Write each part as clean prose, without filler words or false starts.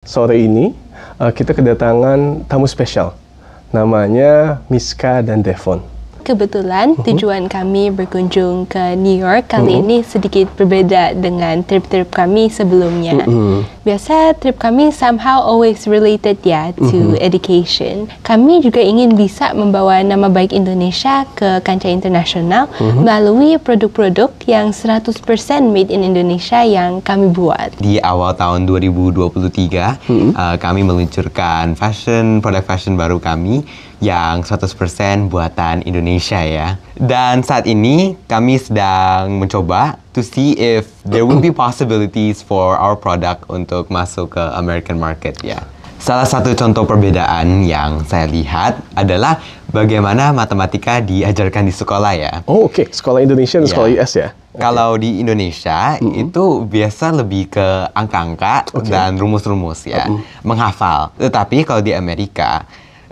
Sore ini kita kedatangan tamu spesial, namanya Miska dan Devon. Kebetulan tujuan kami berkunjung ke New York kali ini sedikit berbeda dengan trip-trip kami sebelumnya. Biasa trip kami somehow always related ya to education. Kami juga ingin bisa membawa nama baik Indonesia ke kancah internasional melalui produk-produk yang 100% made in Indonesia yang kami buat. Di awal tahun 2023, kami meluncurkan produk fashion baru kami yang 100% buatan Indonesia ya. Dan saat ini kami sedang mencoba to see if there will be possibilities for our product untuk masuk ke American market ya. Salah satu contoh perbedaan yang saya lihat adalah bagaimana matematika diajarkan di sekolah ya. Oh oke, sekolah Indonesia dan sekolah US ya? Kalau di Indonesia itu biasa lebih ke angka-angka dan rumus-rumus ya, menghafal. Tetapi kalau di Amerika,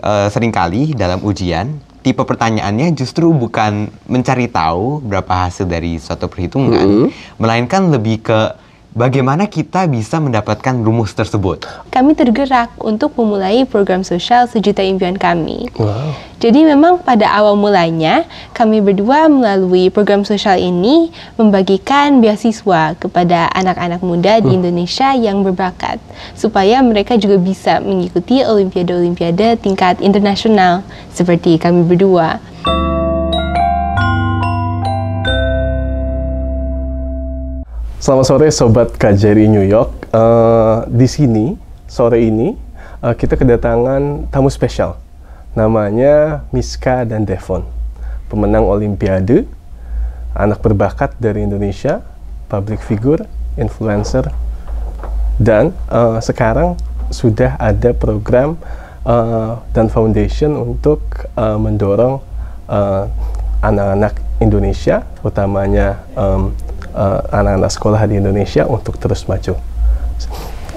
seringkali dalam ujian, tipe pertanyaannya justru bukan mencari tahu berapa hasil dari suatu perhitungan, melainkan lebih ke bagaimana kita bisa mendapatkan rumus tersebut. Kami tergerak untuk memulai program sosial Sejuta Impian kami. Wow. Jadi memang pada awal mulanya, kami berdua melalui program sosial ini membagikan beasiswa kepada anak-anak muda di Indonesia yang berbakat, supaya mereka juga bisa mengikuti olimpiade-olimpiade tingkat internasional, seperti kami berdua. Selamat sore Sobat KJRI New York. Di sini, sore ini, kita kedatangan tamu spesial. Namanya Miska dan Devon. Pemenang Olimpiade, anak berbakat dari Indonesia, public figure, influencer, dan sekarang sudah ada program dan foundation untuk mendorong anak-anak Indonesia, utamanya anak-anak sekolah di Indonesia untuk terus maju.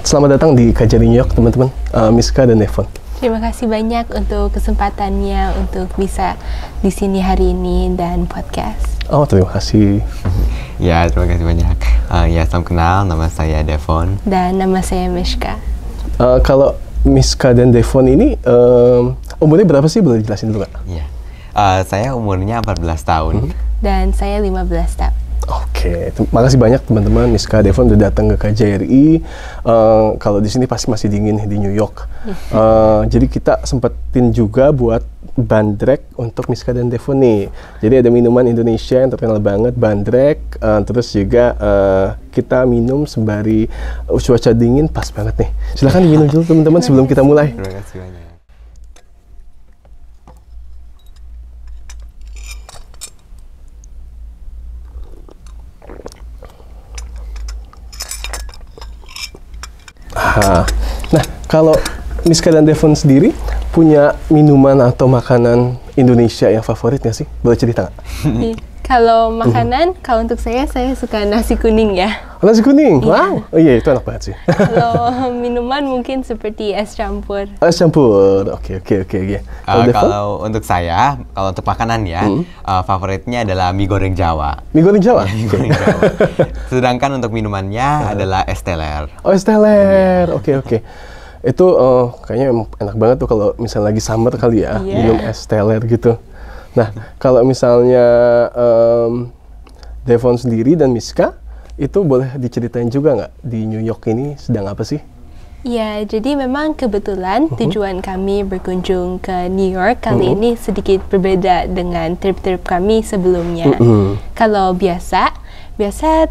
Selamat datang di KJRI New York, teman-teman. Miska dan Devon. Terima kasih banyak untuk kesempatannya untuk bisa di sini hari ini dan podcast. Oh, terima kasih. Ya, terima kasih banyak. Ya, salam kenal, nama saya Devon. Dan nama saya Miska. Kalau Miska dan Devon ini umurnya berapa sih? Boleh jelasin dulu nggak? Iya. Saya umurnya 14 tahun. Dan saya 15 tahun. Oke, makasih banyak teman-teman. Miska, Devon udah datang ke KJRI. Kalau di sini pasti masih dingin di New York. Jadi kita sempetin juga buat bandrek untuk Miska dan Devon nih. Jadi ada minuman Indonesia yang terkenal banget, bandrek. Terus juga kita minum sembari cuaca dingin, pas banget nih. Silahkan diminum dulu teman-teman sebelum kita mulai. Terima kasih banyak. Nah, kalau Miska dan Devon sendiri punya minuman atau makanan Indonesia yang favorit nggak sih? Boleh cerita nggak? Kalau makanan, kalau untuk saya suka nasi kuning ya. Oh, nasi kuning? Wow! Oh iya, itu enak banget sih. Kalau minuman mungkin seperti es campur. Es campur, oke. Kalau untuk saya, kalau untuk makanan ya, favoritnya adalah mie goreng Jawa. Mie goreng Jawa? Mie goreng Jawa. Sedangkan untuk minumannya adalah es teler. Oh, es teler, oke. Itu kayaknya emang enak banget tuh kalau misalnya lagi summer kali ya, minum es teler gitu. Nah, kalau misalnya Devon sendiri dan Miska, itu boleh diceritain juga nggak di New York ini sedang apa sih? Ya, jadi memang kebetulan tujuan kami berkunjung ke New York kali ini sedikit berbeda dengan trip-trip kami sebelumnya. Kalau biasa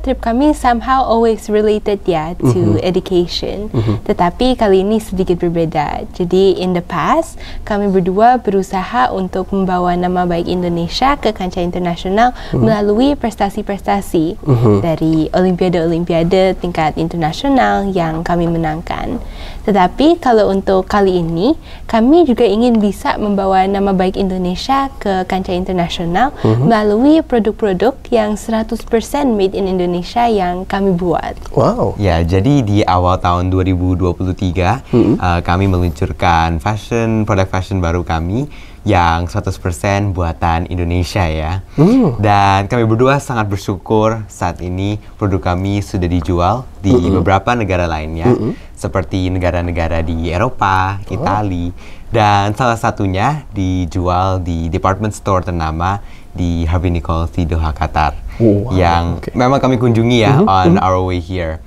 trip kami somehow always related ya to education. Tetapi kali ini sedikit berbeda. Jadi in the past, kami berdua berusaha untuk membawa nama baik Indonesia ke kancah internasional melalui prestasi-prestasi dari olimpiade-olimpiade tingkat internasional yang kami menangkan. Tetapi kalau untuk kali ini, kami juga ingin bisa membawa nama baik Indonesia ke kancah internasional melalui produk-produk yang 100% fashion made in Indonesia yang kami buat. Wow. Ya, jadi di awal tahun 2023 kami meluncurkan produk fashion baru kami yang 100% buatan Indonesia ya. Dan kami berdua sangat bersyukur saat ini produk kami sudah dijual di beberapa negara lainnya, seperti negara-negara di Eropa, Italia, dan salah satunya dijual di department store ternama di Harvey Nichols di Doha, Qatar, yang memang kami kunjungi ya on our way here.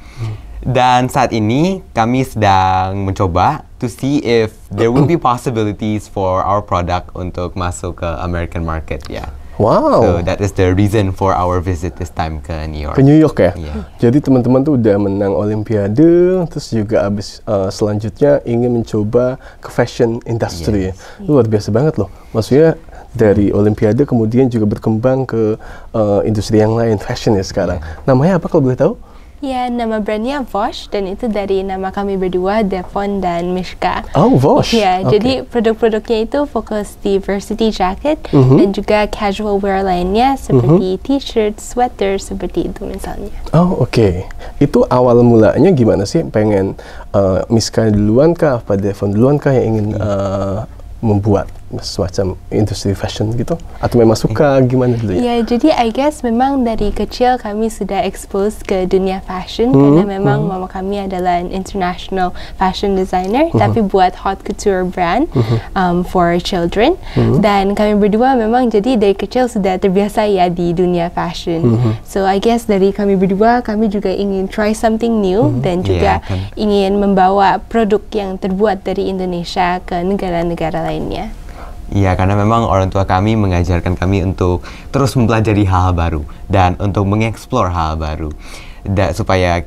Dan saat ini kami sedang mencoba to see if there will be possibilities for our product untuk masuk ke American market ya. Wow. So that is the reason for our visit this time ke New York. Ke New York ya? Yeah. Jadi teman-teman tuh udah menang Olimpiade, terus juga selanjutnya ingin mencoba ke fashion industry ya. Luar biasa banget loh. Maksudnya dari Olimpiade kemudian juga berkembang ke industri yang lain, fashion ya sekarang. Namanya apa kalau boleh tahu? Ya, nama brandnya Vosh, dan itu dari nama kami berdua, Devon dan Mishka. Oh, Vosh. Ya, jadi produk-produknya itu fokus di varsity jacket dan juga casual wear lainnya seperti t-shirt, sweater, seperti itu misalnya. Oh, oke. Itu awal mulanya gimana sih? Pengen Mishka duluan kah, apa Devon duluan kah yang ingin membuat semacam industri fashion gitu? Atau memang suka gimana dulu ya? Ya, jadi I guess memang dari kecil kami sudah expose ke dunia fashion karena memang mama kami adalah an international fashion designer tapi buat haute couture brand for children, dan kami berdua memang jadi dari kecil sudah terbiasa ya di dunia fashion. So I guess dari kami berdua kami juga ingin try something new dan juga ingin membawa produk yang terbuat dari Indonesia ke negara-negara lainnya. Iya, karena memang orang tua kami mengajarkan kami untuk terus mempelajari hal-hal baru dan untuk mengeksplor hal baru, supaya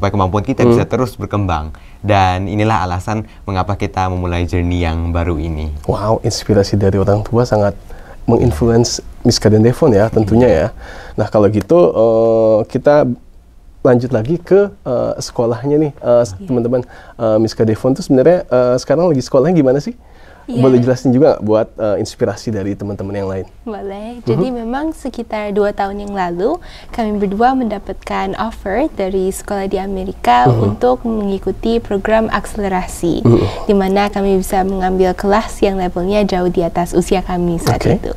kemampuan kita bisa terus berkembang. Dan inilah alasan mengapa kita memulai journey yang baru ini. Wow, inspirasi dari orang tua sangat menginfluence Mishka dan Devon ya tentunya ya. Nah kalau gitu kita lanjut lagi ke sekolahnya nih teman-teman. Mishka Devon tuh sebenarnya sekarang lagi sekolahnya gimana sih? Boleh jelasin juga nggak buat inspirasi dari teman-teman yang lain? Boleh. Jadi memang sekitar 2 tahun yang lalu kami berdua mendapatkan offer dari sekolah di Amerika untuk mengikuti program akselerasi, di mana kami bisa mengambil kelas yang levelnya jauh di atas usia kami saat itu.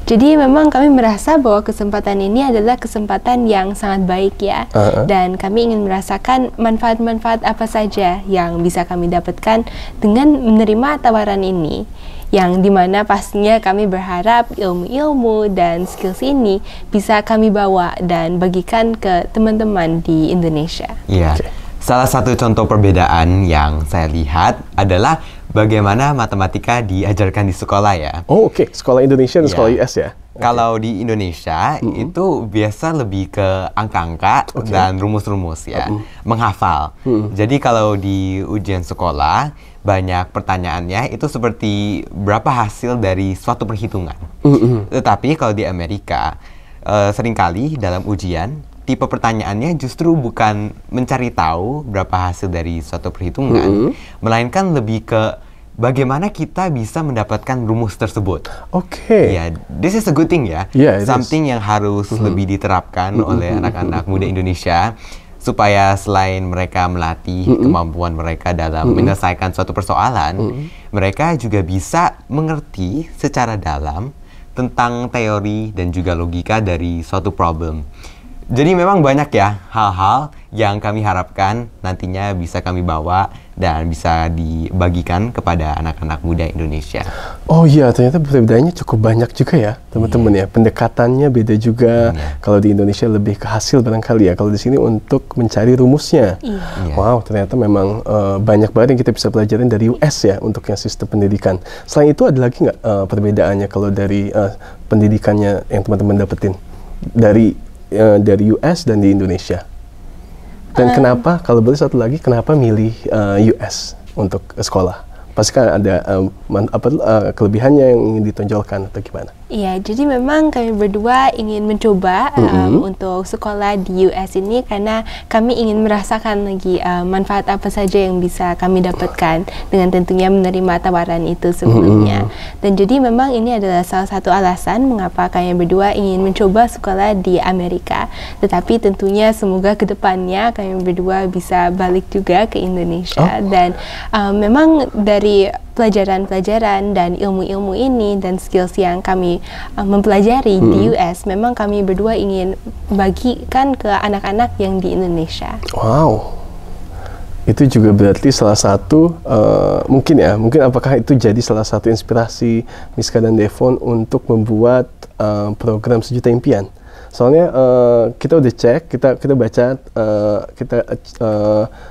Jadi memang kami merasa bahwa kesempatan ini adalah kesempatan yang sangat baik ya, dan kami ingin merasakan manfaat-manfaat apa saja yang bisa kami dapatkan dengan menerima tawaran ini, yang dimana pastinya kami berharap ilmu-ilmu dan skills ini bisa kami bawa dan bagikan ke teman-teman di Indonesia. Iya. Salah satu contoh perbedaan yang saya lihat adalah bagaimana matematika diajarkan di sekolah ya. Oh oke, sekolah Indonesia dan sekolah US ya? Kalau di Indonesia itu biasa lebih ke angka-angka dan rumus-rumus ya, menghafal. Jadi kalau di ujian sekolah, banyak pertanyaannya itu seperti berapa hasil dari suatu perhitungan. Tetapi kalau di Amerika, seringkali dalam ujian, tipe pertanyaannya justru bukan mencari tahu berapa hasil dari suatu perhitungan, melainkan lebih ke bagaimana kita bisa mendapatkan rumus tersebut. Oke. Ya, this is a good thing ya. Yeah, something yang harus lebih diterapkan oleh anak-anak muda Indonesia, supaya selain mereka melatih kemampuan mereka dalam menyelesaikan suatu persoalan, mereka juga bisa mengerti secara dalam tentang teori dan juga logika dari suatu problem. Jadi memang banyak ya hal-hal yang kami harapkan nantinya bisa kami bawa dan bisa dibagikan kepada anak-anak muda Indonesia. Oh iya, ternyata perbedaannya cukup banyak juga ya teman-teman ya. Pendekatannya beda juga. Kalau di Indonesia lebih ke hasil barangkali ya. Kalau di sini untuk mencari rumusnya. Wow, ternyata memang banyak banget yang kita bisa pelajarin dari US ya untuk yang sistem pendidikan. Selain itu ada lagi nggak perbedaannya kalau dari pendidikannya yang teman-teman dapetin dari US dan di Indonesia? Dan kenapa, kalau boleh satu lagi, kenapa milih US untuk sekolah? Pasti kan ada kelebihannya yang ingin ditonjolkan atau gimana? Iya, jadi memang kami berdua ingin mencoba untuk sekolah di US ini karena kami ingin merasakan lagi manfaat apa saja yang bisa kami dapatkan dengan tentunya menerima tawaran itu sebelumnya. Dan jadi memang ini adalah salah satu alasan mengapa kami berdua ingin mencoba sekolah di Amerika. Tetapi tentunya semoga kedepannya kami berdua bisa balik juga ke Indonesia. Dan memang dari pelajaran-pelajaran dan ilmu-ilmu ini dan skills yang kami mempelajari di US, memang kami berdua ingin bagikan ke anak-anak yang di Indonesia. Wow, itu juga berarti salah satu mungkin apakah itu jadi salah satu inspirasi Miska dan Devon untuk membuat program Sejuta Impian? Soalnya kita udah cek, kita baca, kita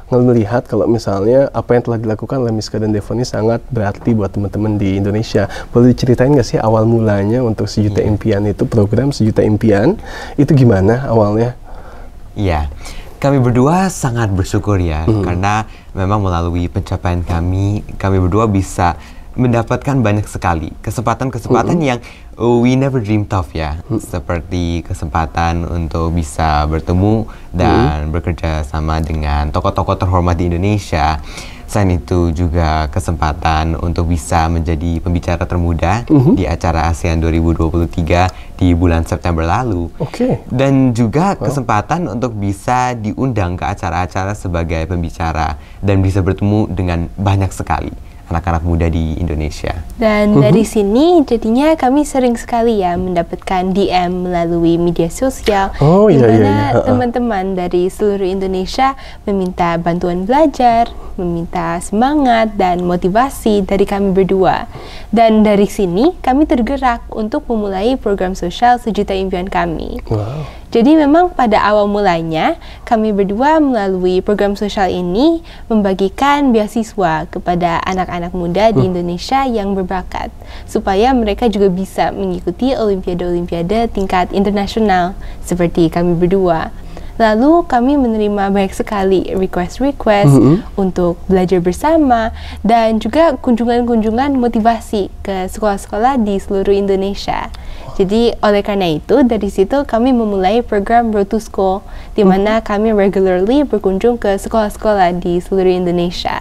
melihat kalau misalnya apa yang telah dilakukan oleh Miska dan Devon ini sangat berarti buat teman-teman di Indonesia. Boleh diceritain nggak sih awal mulanya untuk Sejuta Impian itu, program Sejuta Impian itu gimana awalnya? Iya, kami berdua sangat bersyukur ya, karena memang melalui pencapaian kami berdua bisa mendapatkan banyak sekali kesempatan-kesempatan yang we never dreamed of ya, seperti kesempatan untuk bisa bertemu dan bekerja sama dengan tokoh-tokoh terhormat di Indonesia. Selain itu juga kesempatan untuk bisa menjadi pembicara termuda di acara ASEAN 2023 di bulan September lalu. Dan juga kesempatan untuk bisa diundang ke acara-acara sebagai pembicara dan bisa bertemu dengan banyak sekali anak-anak muda di Indonesia. Dan dari sini jadinya kami sering sekali ya mendapatkan DM melalui media sosial di mana teman-teman dari seluruh Indonesia meminta bantuan belajar, meminta semangat dan motivasi dari kami berdua. Dan dari sini kami tergerak untuk memulai program sosial Sejuta Impian kami. Jadi memang pada awal mulanya kami berdua melalui program sosial ini membagikan beasiswa kepada anak-anak muda di Indonesia yang berbakat supaya mereka juga bisa mengikuti olimpiade-olimpiade tingkat internasional seperti kami berdua. Lalu kami menerima banyak sekali request untuk belajar bersama dan juga kunjungan-kunjungan motivasi ke sekolah-sekolah di seluruh Indonesia. Jadi oleh karena itu dari situ kami memulai program Road to School di mana kami regularly berkunjung ke sekolah-sekolah di seluruh Indonesia.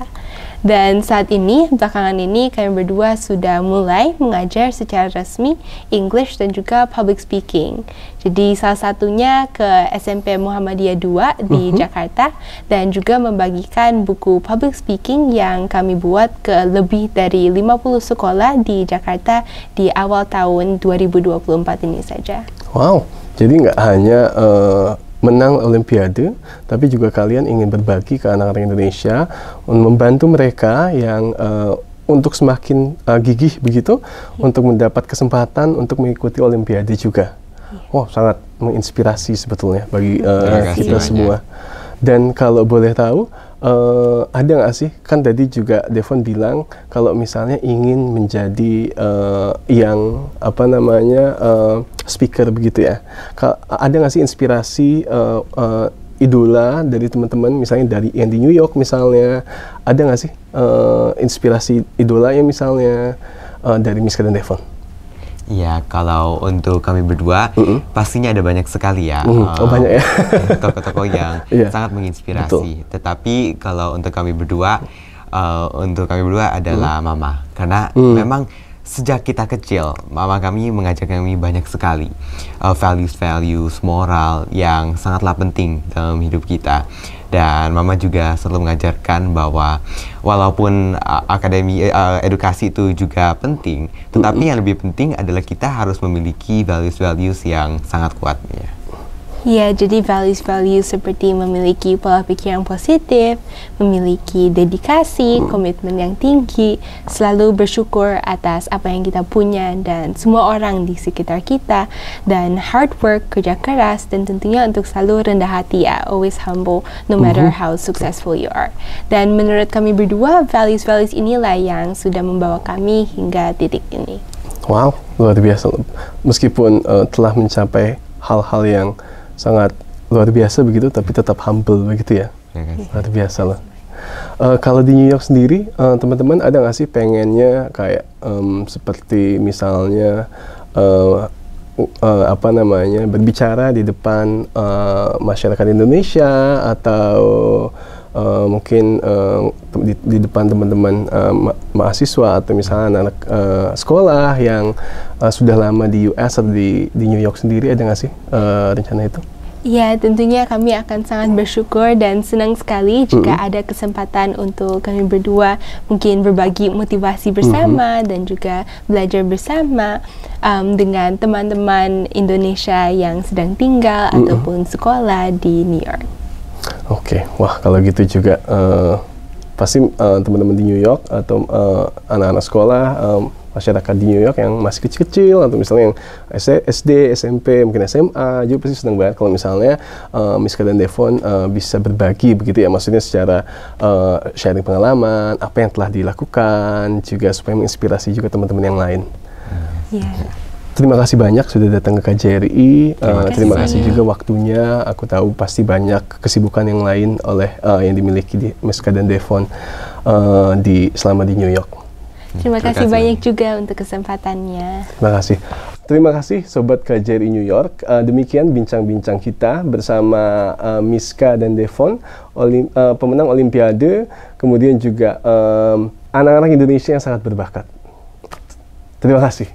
Dan saat ini, belakangan ini kami berdua sudah mulai mengajar secara resmi English dan juga public speaking. Jadi salah satunya ke SMP Muhammadiyah 2 di Jakarta dan juga membagikan buku public speaking yang kami buat ke lebih dari 50 sekolah di Jakarta di awal tahun 2024 ini saja. Wow, jadi nggak hanya menang Olimpiade, tapi juga kalian ingin berbagi ke anak-anak Indonesia, membantu mereka yang untuk semakin gigih begitu, untuk mendapat kesempatan untuk mengikuti Olimpiade juga. Wow, sangat menginspirasi sebetulnya bagi kita semua. Dan kalau boleh tahu, ada nggak sih, kan tadi juga Devon bilang kalau misalnya ingin menjadi yang apa namanya speaker begitu ya, ada nggak sih inspirasi idola dari teman-teman, misalnya dari yang di New York misalnya, ada nggak sih inspirasi idola yang misalnya dari Miska dan Devon? Ya, kalau untuk kami berdua, pastinya ada banyak sekali ya. Banyak ya. Tokoh-tokoh yang sangat menginspirasi. Tetapi kalau untuk kami berdua adalah Mama. Karena memang sejak kita kecil, Mama kami mengajak kami banyak sekali values-values moral yang sangatlah penting dalam hidup kita. Dan Mama juga selalu mengajarkan bahwa walaupun edukasi itu juga penting, tetapi yang lebih penting adalah kita harus memiliki values-values yang sangat kuat ya. Ya, jadi values-values seperti memiliki pola pikir yang positif, memiliki dedikasi, komitmen yang tinggi, selalu bersyukur atas apa yang kita punya dan semua orang di sekitar kita, dan hard work, kerja keras, dan tentunya untuk selalu rendah hati ya, always humble no matter how successful you are. Dan menurut kami berdua, values-values inilah yang sudah membawa kami hingga titik ini. Wow, luar biasa. Meskipun telah mencapai hal-hal yang sangat luar biasa begitu, tapi tetap humble begitu ya. Luar biasa lah. Kalau di New York sendiri, teman-teman ada nggak sih pengennya kayak seperti misalnya berbicara di depan masyarakat Indonesia atau mungkin di depan teman-teman mahasiswa atau misalnya anak-anak sekolah yang sudah lama di US atau di New York sendiri, ada nggak sih rencana itu? Ya, tentunya kami akan sangat bersyukur dan senang sekali jika ada kesempatan untuk kami berdua mungkin berbagi motivasi bersama dan juga belajar bersama dengan teman-teman Indonesia yang sedang tinggal ataupun sekolah di New York. Oke, wah kalau gitu juga pasti teman-teman di New York atau anak-anak sekolah, masyarakat di New York yang masih kecil-kecil atau misalnya yang SD, SMP, mungkin SMA juga pasti senang banget kalau misalnya Miska dan Devon bisa berbagi begitu ya, maksudnya secara sharing pengalaman, apa yang telah dilakukan, juga supaya menginspirasi juga teman-teman yang lain. Terima kasih banyak sudah datang ke KJRI. Terima kasih juga waktunya. Aku tahu pasti banyak kesibukan yang lain yang dimiliki di Miska dan Devon selama di New York. Terima kasih banyak juga untuk kesempatannya. Terima kasih. Terima kasih Sobat KJRI New York. Demikian bincang-bincang kita bersama Miska dan Devon, pemenang Olimpiade, kemudian juga anak-anak Indonesia yang sangat berbakat. Terima kasih.